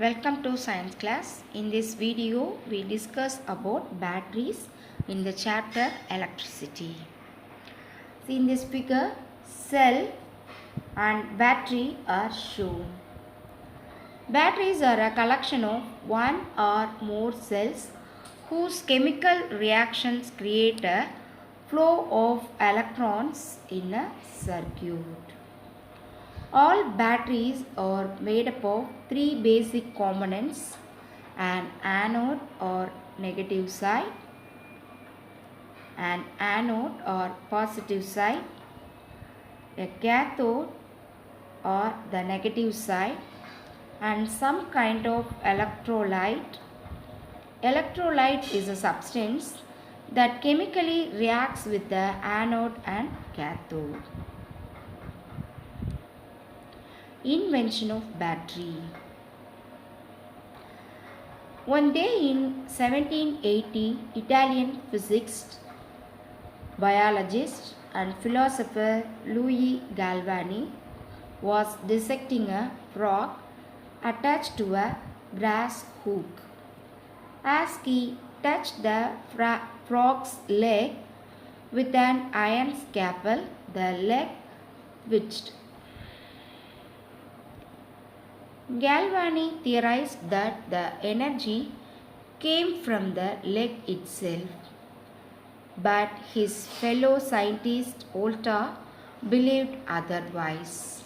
Welcome to science class. In this video we discuss about batteries in the chapter electricity. See, in this figure, cell and battery are shown. Batteries are a collection of one or more cells whose chemical reactions create a flow of electrons in a circuit. All batteries are made up of three basic components: an anode or negative side, an anode or positive side, a cathode or the negative side, and some kind of electrolyte. Electrolyte is a substance that chemically reacts with the anode and cathode. Invention of battery. One day in 1780, Italian physicist, biologist and philosopher Luigi Galvani was dissecting a frog attached to a brass hook. As he touched the frog's leg with an iron scalpel, the leg twitched. Galvani theorized that the energy came from the leg itself, but his fellow scientist Volta believed otherwise.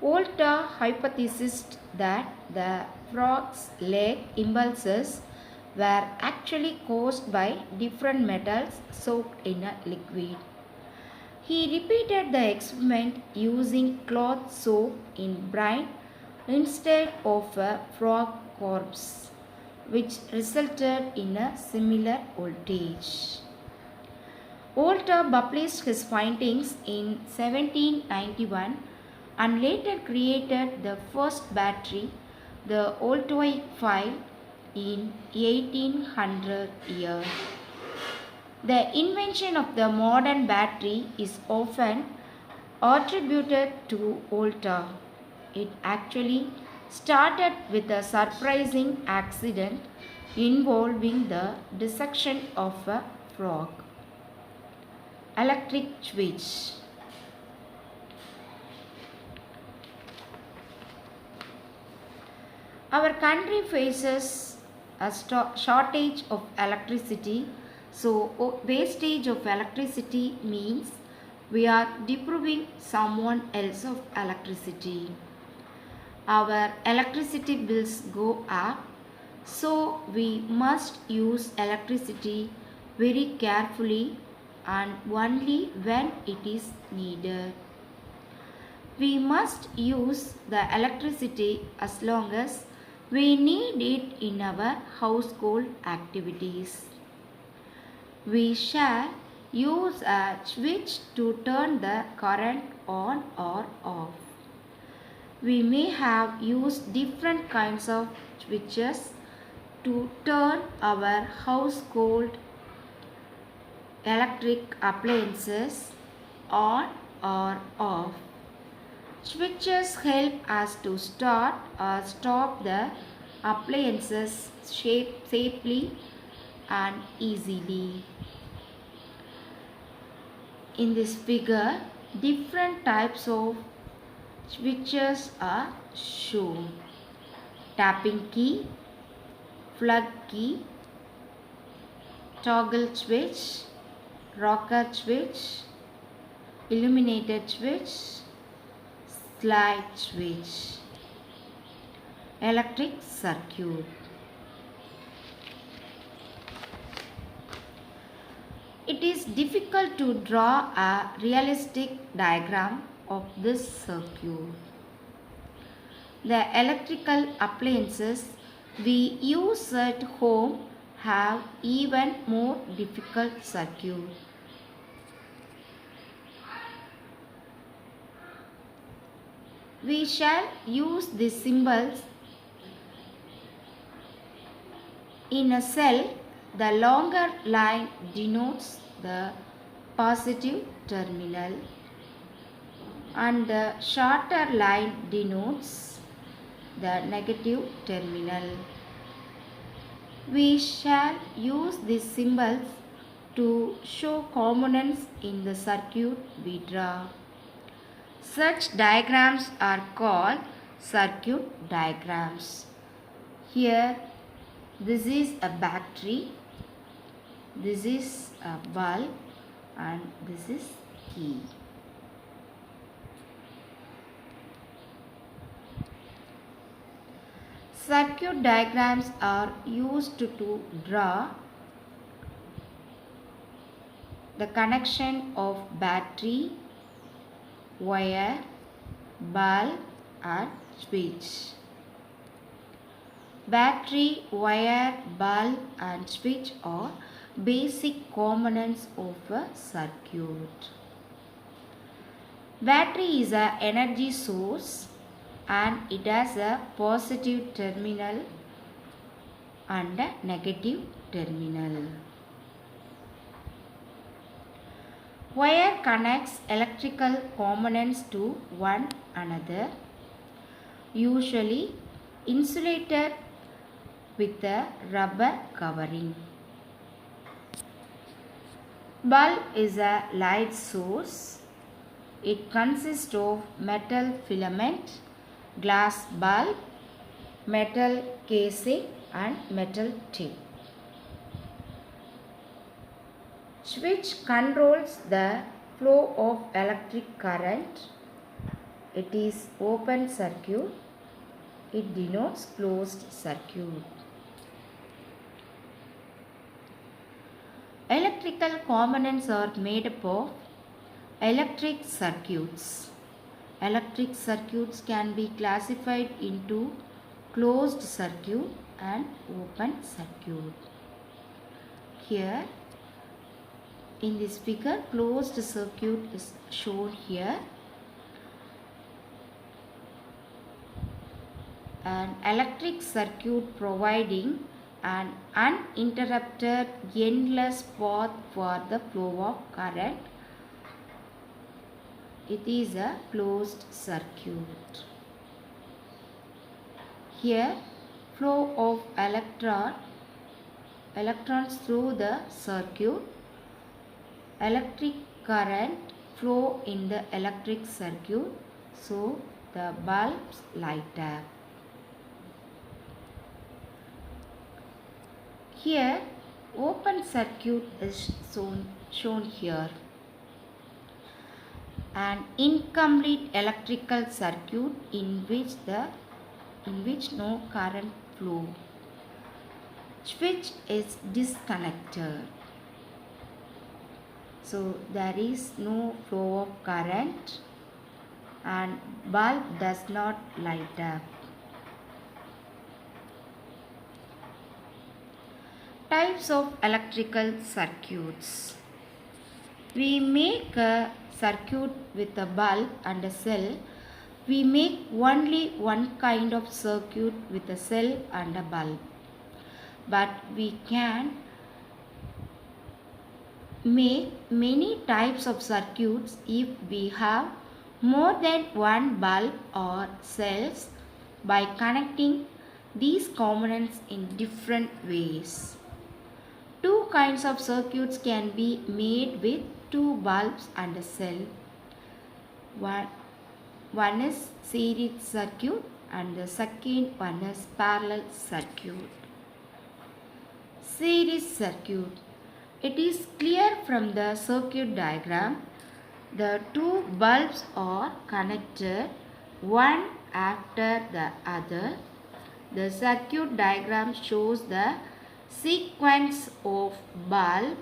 Volta hypothesized that the frog's leg impulses were actually caused by different metals soaked in a liquid. He repeated the experiment using cloth soaked in brine instead of a frog corpse, which resulted in a similar voltage. Volta published his findings in 1791 and later created the first battery, the Voltaic 5, in 1800 year. The invention of the modern battery is often attributed to Volta. It actually started with a surprising accident involving the dissection of a frog. Electric switch. Our country faces a shortage of electricity. So, wastage of electricity means we are depriving someone else of electricity. Our electricity bills go up, so we must use electricity very carefully and only when it is needed. We must use the electricity as long as we need it in our household activities. We shall use a switch to turn the current on or off. We may have used different kinds of switches to turn our household electric appliances on or off. Switches help us to start or stop the appliances safely and easily. In this figure, different types of switches are shown: tapping key, plug key, toggle switch, rocker switch, illuminated switch, slide switch. Electric circuit. It is difficult to draw a realistic diagram of this circuit. The electrical appliances we use at home have even more difficult circuit. We shall use the symbols. In a cell, the longer line denotes the positive terminal. and the shorter line denotes the negative terminal. We shall use these symbols to show components in the circuit we draw. Such diagrams are called circuit diagrams. Here, this is a battery, this is a bulb, and this is key. Circuit diagrams are used to draw the connection of battery, wire, bulb and switch. Battery, wire, bulb and switch are basic components of a circuit. Battery is an energy source and it has a positive terminal and a negative terminal. Wire connects electrical components to one another, usually insulated with a rubber covering. Bulb is a light source. It consists of metal filament, glass bulb, metal casing and metal tip. Switch controls the flow of electric current. It is open circuit. It denotes closed circuit. Electrical components are made up of electric circuits. Electric circuits can be classified into closed circuit and open circuit. Here in this figure, closed circuit is shown here. An electric circuit providing an uninterrupted endless path for the flow of current. It is a closed circuit. Here, flow of electrons through the circuit. Electric current flow in the electric circuit, so the bulbs light up. Here, open circuit is shown here. An incomplete electrical circuit in which no current flow. Switch is disconnected. So there is no flow of current and bulb does not light up. Types of electrical circuits. We make a circuit with a bulb and a cell. We make only one kind of circuit with a cell and a bulb. But we can make many types of circuits if we have more than one bulb or cells by connecting these components in different ways. Two kinds of circuits can be made with two bulbs and a cell. One is series circuit and the second one is parallel circuit. Series circuit. It is clear from the circuit diagram. The two bulbs are connected one after the other. The circuit diagram shows the sequence of bulbs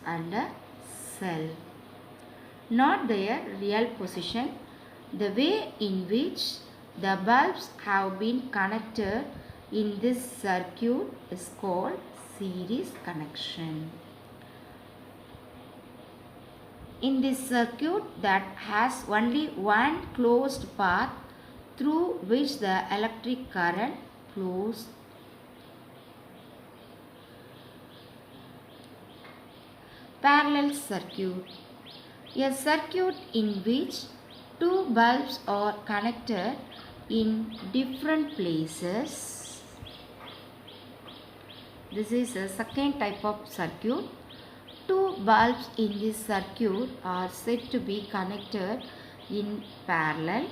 and a cell, not their real position. The way in which the bulbs have been connected in this circuit is called series connection. In this circuit that has only one closed path through which the electric current flows. Parallel circuit. A circuit in which two bulbs are connected in different places. This is a second type of circuit. Two bulbs in this circuit are said to be connected in parallel.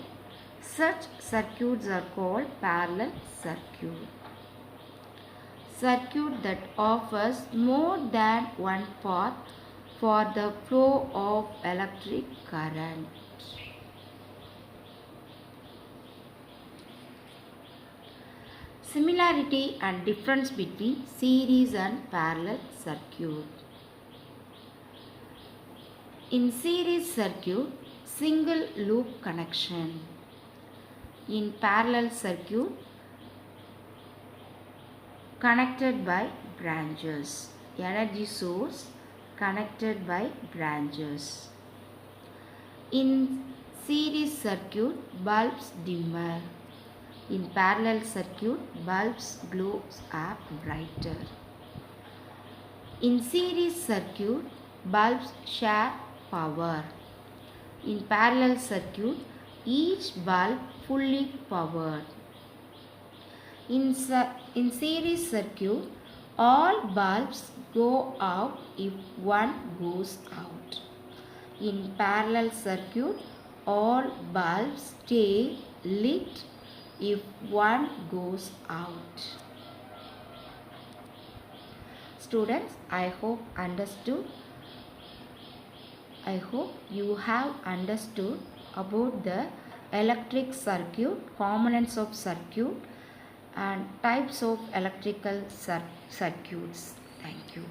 Such circuits are called parallel circuit. Circuit that offers more than one path for the flow of electric current. Similarity and difference between series and parallel circuit. In series circuit, single loop connection. In parallel circuit, connected by branches. Energy source connected by branches. In series circuit, bulbs dimmer. In parallel circuit, bulbs glow up brighter. In series circuit, bulbs share power. In parallel circuit, each bulb fully powered. In series circuit, all bulbs go out if one goes out. In parallel circuit, all bulbs stay lit if one goes out. Students, I hope you have understood about the electric circuit, components of circuit and types of electrical circuits. Thank you.